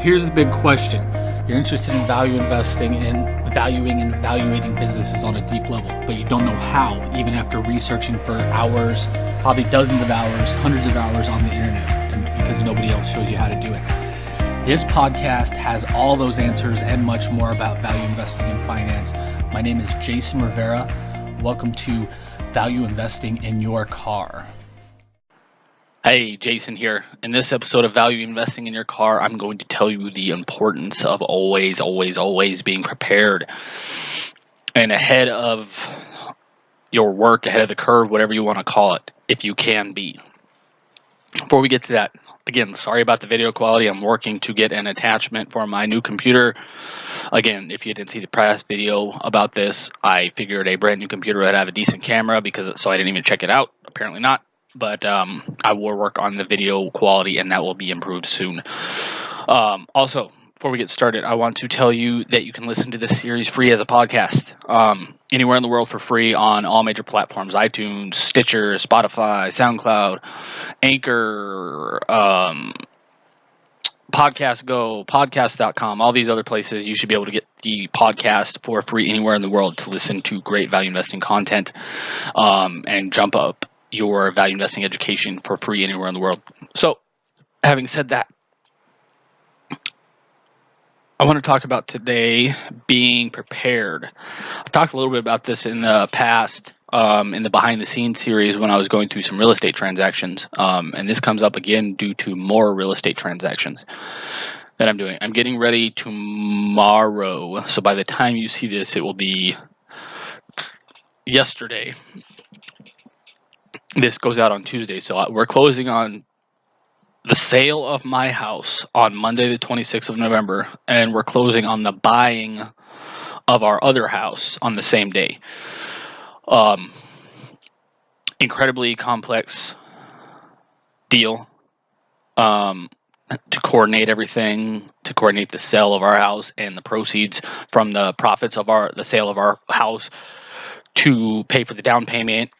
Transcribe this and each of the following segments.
here's the big question. You're interested in value investing and valuing and evaluating businesses on a deep level, but you don't know how, even after researching for hours, probably dozens of hours, hundreds of hours on the internet, and because nobody else shows you how to do it. This podcast has all those answers and much more about value investing in finance. My name is Jason Rivera. Welcome to Value Investing in Your Car. Hey, Jason here. In this episode of Value Investing in Your Car, I'm going to tell you the importance of always being prepared and ahead of your work, ahead of the curve, whatever you want to call it, if you can be. Before we get to that, again, sorry about the video quality. I'm working to get an attachment for my new computer. Again, if you didn't see the past video about this, I figured a brand new computer would have a decent camera so I didn't even check it out. Apparently not. But I will work on the video quality, and that will be improved soon. Also, before we get started, I want to tell you that you can listen to this series free as a podcast anywhere in the world for free on all major platforms: iTunes, Stitcher, Spotify, SoundCloud, Anchor, Podcast Go, Podcast.com, all these other places. You should be able to get the podcast for free anywhere in the world to listen to great value investing content and jump up your value investing education for free anywhere in the world. So, having said that, I want to talk about today being prepared. I've talked a little bit about this in the past, in the behind the scenes series when I was going through some real estate transactions. And this comes up again due to more real estate transactions that I'm doing. I'm getting ready tomorrow. So by the time you see this, it will be yesterday. This goes out on Tuesday, so we're closing on the sale of my house on Monday, the 26th of November, and we're closing on the buying of our other house on the same day. Incredibly complex deal to coordinate everything, to coordinate the sale of our house and the proceeds from the profits of the sale of our house to pay for the down payment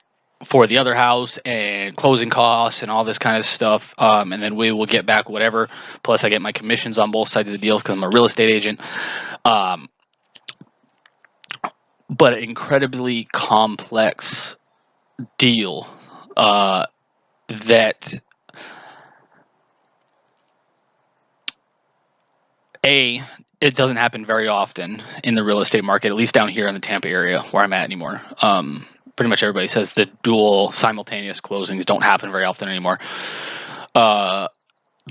for the other house and closing costs and all this kind of stuff, and then we will get back whatever, plus I get my commissions on both sides of the deals because I'm a real estate agent, but an incredibly complex deal that it doesn't happen very often in the real estate market, at least down here in the Tampa area where I'm at anymore. Pretty much everybody says the dual simultaneous closings don't happen very often anymore.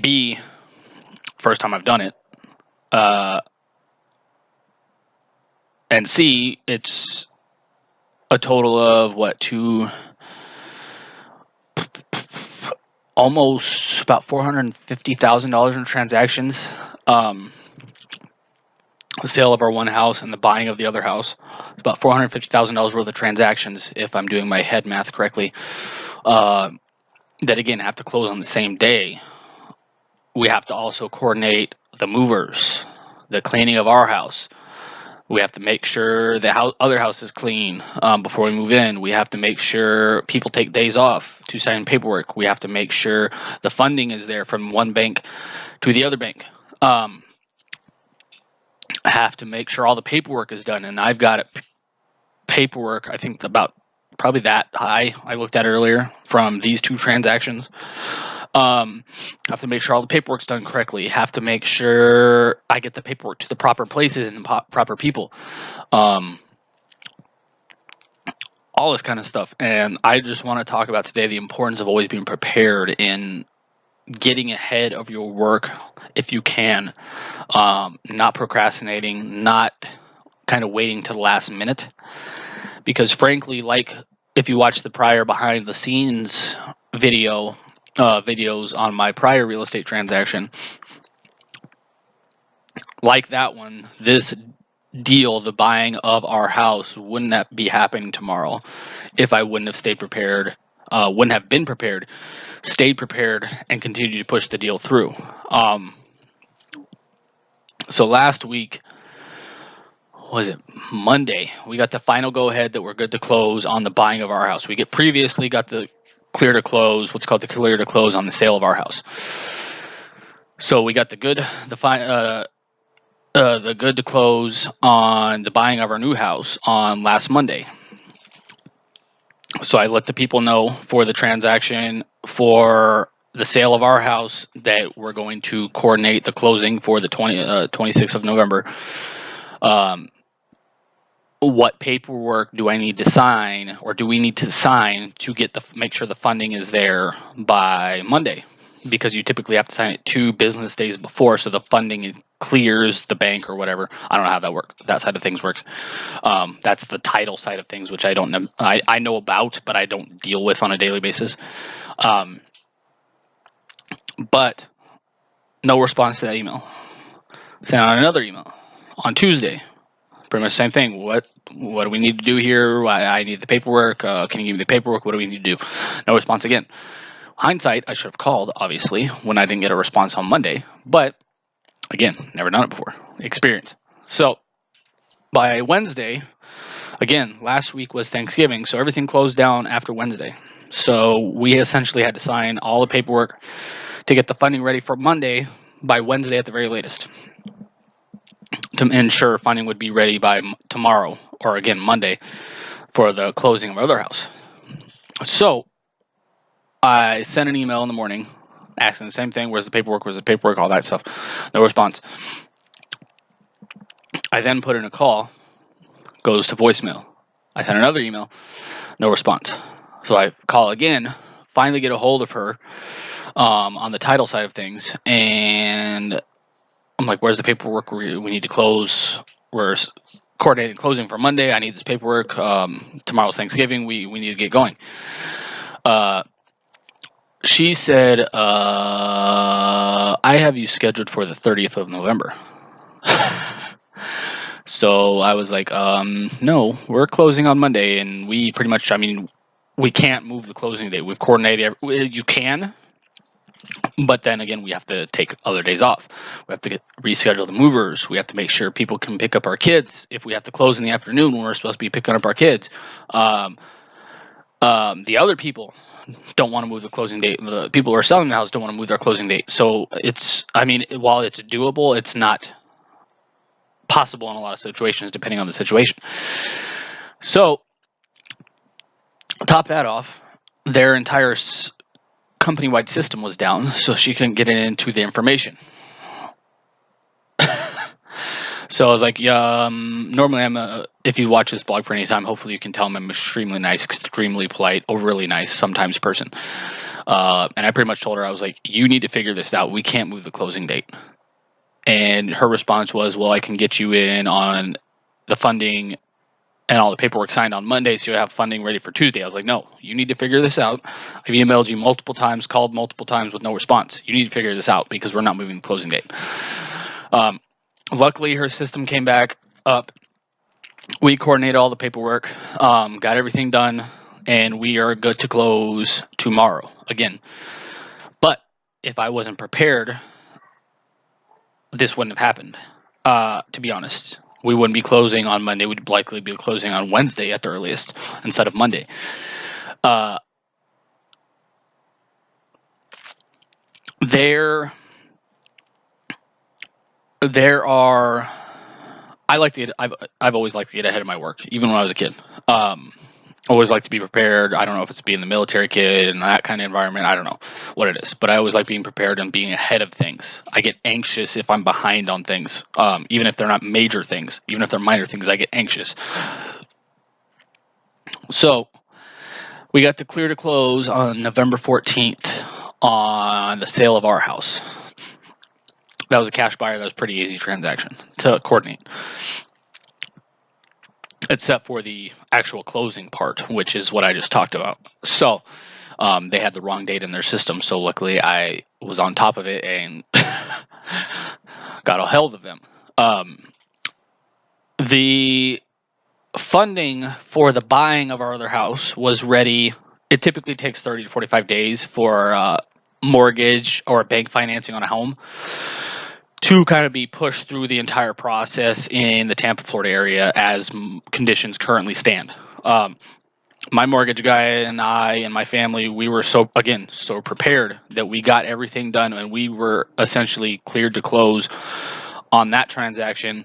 B, first time I've done it. And C, it's a total of almost about $450,000 in transactions. The sale of our one house and the buying of the other house. It's about $450,000 worth of transactions, if I'm doing my head math correctly, that again have to close on the same day. We have to also coordinate the movers, the cleaning of our house. We have to make sure the other house is clean before we move in. We have to make sure people take days off to sign paperwork. We have to make sure the funding is there from one bank to the other bank. I have to make sure all the paperwork is done, and I've got paperwork, I think about probably that high. I looked at earlier from these two transactions. I have to make sure all the paperwork's done correctly. Have to make sure I get the paperwork to the proper places and the proper people. All this kind of stuff. And I just want to talk about today the importance of always being prepared in getting ahead of your work if you can, not procrastinating, not kind of waiting to the last minute, because frankly, like if you watch the prior behind the scenes videos on my prior real estate transaction, like that one, this deal, the buying of our house, wouldn't that be happening tomorrow if I wouldn't have stayed prepared, wouldn't have been prepared, stayed prepared, and continued to push the deal through. So last week, was it Monday, we got the final go-ahead that we're good to close on the buying of our house. We previously got the clear to close, what's called the clear to close on the sale of our house. So we got the good to close on the buying of our new house on last Monday. So I let the people know for the transaction for the sale of our house that we're going to coordinate the closing for the 26th of November. What paperwork do I need to sign, or do we need to sign to make sure the funding is there by Monday? Because you typically have to sign it 2 business days before, so the funding clears the bank or whatever. I don't know how that side of things works. That's the title side of things, which I don't know. I know about, but I don't deal with on a daily basis. But no response to that email. Sent out another email on Tuesday. Pretty much the same thing. What do we need to do here? I need the paperwork. Can you give me the paperwork? What do we need to do? No response again. Hindsight, I should have called, obviously, when I didn't get a response on Monday. But, again, never done it before. Experience. So, by Wednesday, again, last week was Thanksgiving, so everything closed down after Wednesday. So, we essentially had to sign all the paperwork to get the funding ready for Monday by Wednesday at the very latest, to ensure funding would be ready by tomorrow, or again, Monday, for the closing of our other house. So, I sent an email in the morning asking the same thing. Where's the paperwork? All that stuff. No response. I then put in a call. Goes to voicemail. I sent another email. No response. So I call again. Finally get a hold of her on the title side of things. And I'm like, where's the paperwork? We need to close. We're coordinating closing for Monday. I need this paperwork. Tomorrow's Thanksgiving. We need to get going. She said, I have you scheduled for the 30th of November. So I was like, no, we're closing on Monday, and we pretty much, we can't move the closing date. We've coordinated. You can, but then again, we have to take other days off. We have to reschedule the movers. We have to make sure people can pick up our kids if we have to close in the afternoon when we're supposed to be picking up our kids. The other people don't want to move the closing date. The people who are selling the house don't want to move their closing date. So while it's doable, it's not possible in a lot of situations, depending on the situation. So, top that off, their entire company-wide system was down, so she couldn't get into the information. So I was like, normally if you watch this blog for any time, hopefully you can tell I'm extremely nice, extremely polite, overly nice, sometimes person. And I pretty much told her, I was like, you need to figure this out. We can't move the closing date. And her response was, well, I can get you in on the funding and all the paperwork signed on Monday, so you'll have funding ready for Tuesday. I was like, no, you need to figure this out. I've emailed you multiple times, called multiple times with no response. You need to figure this out because we're not moving the closing date. Luckily, her system came back up. We coordinated all the paperwork, got everything done, and we are good to close tomorrow again. But if I wasn't prepared, this wouldn't have happened, to be honest. We wouldn't be closing on Monday. We'd likely be closing on Wednesday at the earliest instead of Monday. There are. I've always liked to get ahead of my work, even when I was a kid. Always like to be prepared. I don't know if it's being the military kid and that kind of environment. I don't know what it is, but I always like being prepared and being ahead of things. I get anxious if I'm behind on things, even if they're not major things, even if they're minor things, I get anxious. So we got the clear to close on November 14th on the sale of our house. That was a cash buyer. That was a pretty easy transaction to coordinate, except for the actual closing part, which is what I just talked about. So they had the wrong date in their system, so luckily I was on top of it and got a hold of them. The funding for the buying of our other house was ready. It typically takes 30 to 45 days for mortgage or bank financing on a home to kind of be pushed through the entire process in the Tampa, Florida area as conditions currently stand. my mortgage guy and I and my family, we were so prepared that we got everything done, and we were essentially cleared to close on that transaction.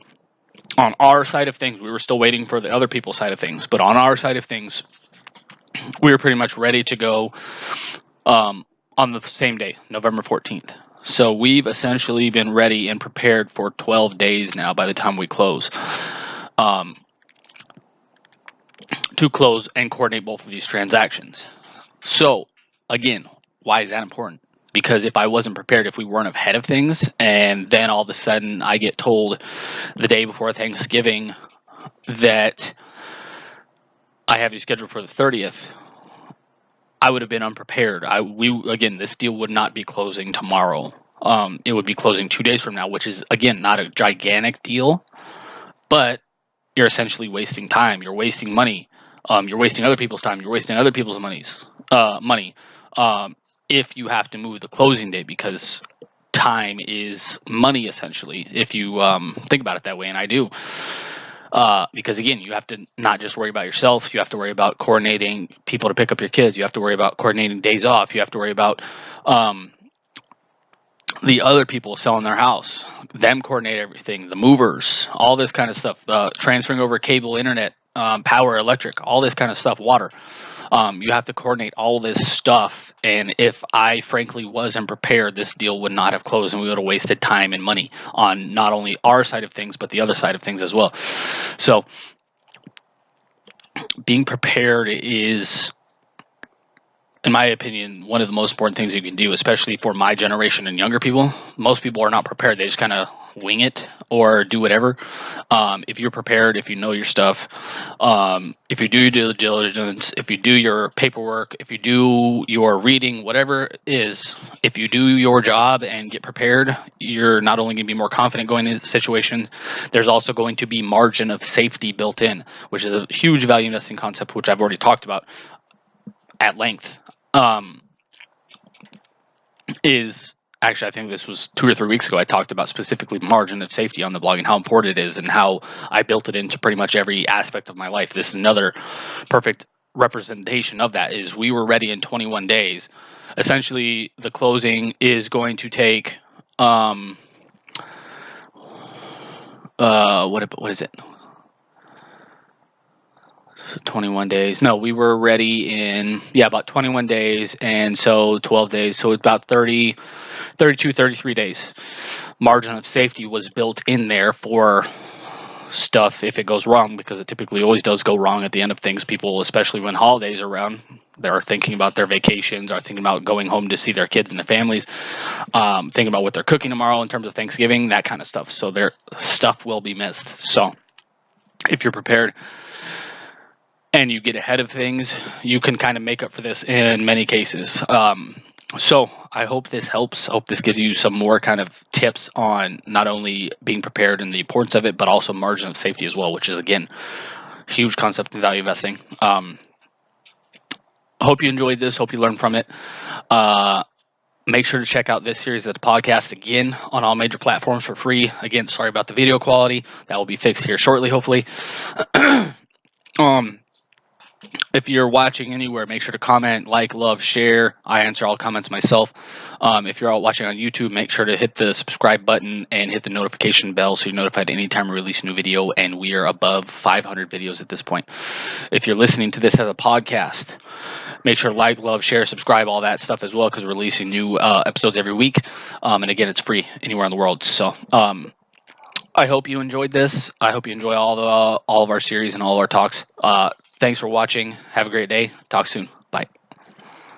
On our side of things, we were still waiting for the other people's side of things, but on our side of things, we were pretty much ready to go on the same day, November 14th. So we've essentially been ready and prepared for 12 days now by the time we close. To close and coordinate both of these transactions. So, again, why is that important? Because if I wasn't prepared, if we weren't ahead of things, and then all of a sudden I get told the day before Thanksgiving that I have you scheduled for the 30th, I would have been unprepared. This deal would not be closing tomorrow. It would be closing 2 days from now, which is, again, not a gigantic deal, but you're essentially wasting time. You're wasting money. You're wasting other people's time. You're wasting other people's money. If you have to move the closing date, because time is money, essentially, if you think about it that way, and I do. Because, again, you have to not just worry about yourself. You have to worry about coordinating people to pick up your kids. You have to worry about coordinating days off. You have to worry about the other people selling their house, them coordinate everything, the movers, all this kind of stuff, transferring over cable, internet, power, electric, all this kind of stuff, water. You have to coordinate all this stuff, and if I frankly wasn't prepared, this deal would not have closed, and we would have wasted time and money on not only our side of things, but the other side of things as well. So being prepared is, in my opinion, one of the most important things you can do, especially for my generation and younger people. Most people are not prepared. They just kind of wing it or do whatever. If you're prepared, if you know your stuff, if you do your due diligence, if you do your paperwork, if you do your reading, whatever it is, if you do your job and get prepared, you're not only going to be more confident going into the situation, there's also going to be margin of safety built in, which is a huge value investing concept, which I've already talked about at length. Actually, I think this was 2 or 3 weeks ago, I talked about specifically margin of safety on the blog and how important it is and how I built it into pretty much every aspect of my life. This is another perfect representation of that. Is we were ready in 21 days. Essentially, the closing is going to take what is it? 21 days. No, we were ready in about 21 days, and so 12 days, so about 32, 33 days. Margin of safety was built in there for stuff if it goes wrong, because it typically always does go wrong at the end of things. People, especially when holidays are around, they're thinking about their vacations, are thinking about going home to see their kids and their families, thinking about what they're cooking tomorrow in terms of Thanksgiving, that kind of stuff. So their stuff will be missed. So if you're prepared and you get ahead of things, you can kind of make up for this in many cases. So I hope this helps. I hope this gives you some more kind of tips on not only being prepared and the importance of it, but also margin of safety as well, which is, again, a huge concept in value investing. I hope you enjoyed this. Hope you learned from it. Make sure to check out this series of the podcast again on all major platforms for free. Again, sorry about the video quality. That will be fixed here shortly, hopefully. If you're watching anywhere, make sure to comment, like, love, share. I answer all comments myself. If you're all watching on YouTube, make sure to hit the subscribe button and hit the notification bell so you're notified anytime we release a new video, and we are above 500 videos at this point. If you're listening to this as a podcast, make sure to like, love, share, subscribe, all that stuff as well, because we're releasing new episodes every week. And again, it's free anywhere in the world. So I hope you enjoyed this. I hope you enjoy all of our series and all of our talks. Thanks for watching. Have a great day. Talk soon.